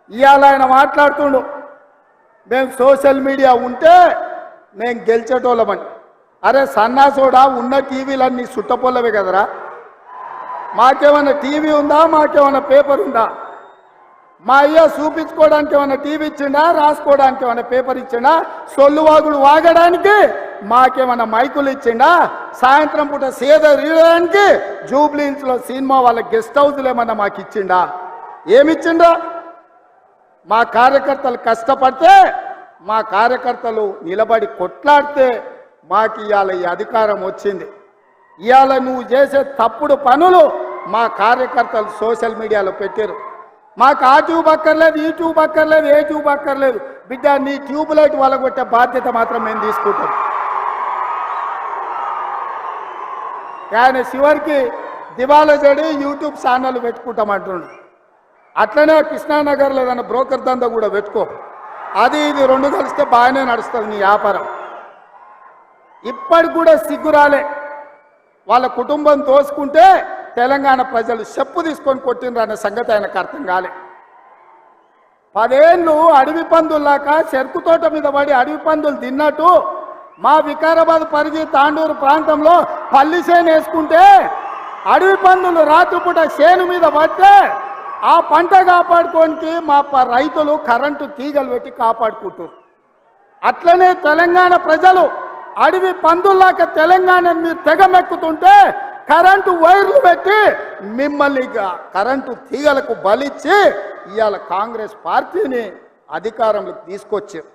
ఇవాళ ఆయన మాట్లాడుతుండు మేము సోషల్ మీడియా ఉంటే మేము గెలిచేటోళ్ళమని. అరే సన్నాసోడా, ఉన్న టీవీలన్నీ సుట్టపొల్లవే కదరా. మాకేమన్నా టీవీ ఉందా, మాకేమన్నా పేపర్ ఉందా? మా అయ్య చూపించుకోవడానికి ఏమన్నా టీవీ ఇచ్చిండా, రాసుకోవడానికి ఏమన్నా పేపర్ ఇచ్చిండా, సొల్లువాగుడు వాగడానికి మాకేమన్నా మైకులు ఇచ్చిండా, సాయంత్రం పూట సేద తీయడానికి జూబ్లీహిల్స్లో సినిమా వాళ్ళ గెస్ట్ హౌస్లు ఏమన్నా మాకు ఇచ్చిండా? ఏమిచ్చిండా? మా కార్యకర్తలు కష్టపడితే, మా కార్యకర్తలు నిలబడి కొట్లాడితే మాకు ఇవాళ ఈ అధికారం వచ్చింది. ఇవాళ నువ్వు చేసే తప్పుడు పనులు మా కార్యకర్తలు సోషల్ మీడియాలో పెట్టారు. మాకు ఆ ట్యూబ్ అక్కర్లేదు, ఈ ట్యూబ్ అక్కర్లేదు, ఏ ట్యూబ్ అక్కర్లేదు. బిడ్డ నీ ట్యూబ్ లైట్ వలగొట్టే బాధ్యత మాత్రం మేము తీసుకుంటాం. ఆయన చివరికి దివాలా చెడి యూట్యూబ్ ఛానల్ పెట్టుకుంటామంటుండు. అట్లనే కృష్ణానగర్లో ఏదైనా బ్రోకర్ దందా కూడా పెట్టుకో. అది ఇది రెండు కలిస్తే బాగానే నడుస్తుంది నీ వ్యాపారం. ఇప్పటికి కూడా సిగ్గురాలే. వాళ్ళ కుటుంబం తోసుకుంటే తెలంగాణ ప్రజలు చెప్పు తీసుకొని కొట్టినరు అనే సంగతి ఆయనకు అర్థం కాలే. 10 ఏళ్ళు అడవి పందుల్లాక చెరుకు తోట మీద పడి అడవి పందులు తిన్నట్టు మా వికారాబాద్ పరిధి తాండూరు ప్రాంతంలో పల్లి చేను వేసుకుంటే అడవి పందులు రాత్రిపూట చేను మీద పడితే ఆ పంట కాపాడుకోనికి మా రైతులు కరెంటు తీగలు పెట్టి కాపాడుకుంటారు. అట్లనే తెలంగాణ ప్రజలు అడవి పందుల్లాక తెలంగాణ మీరు తెగమెక్కుతుంటే కరెంటు వైర్లు పెట్టి మిమ్మల్ని కరెంటు తీగలకు బలిచ్చి ఇవాళ కాంగ్రెస్ పార్టీని అధికారంలోకి తీసుకొచ్చారు.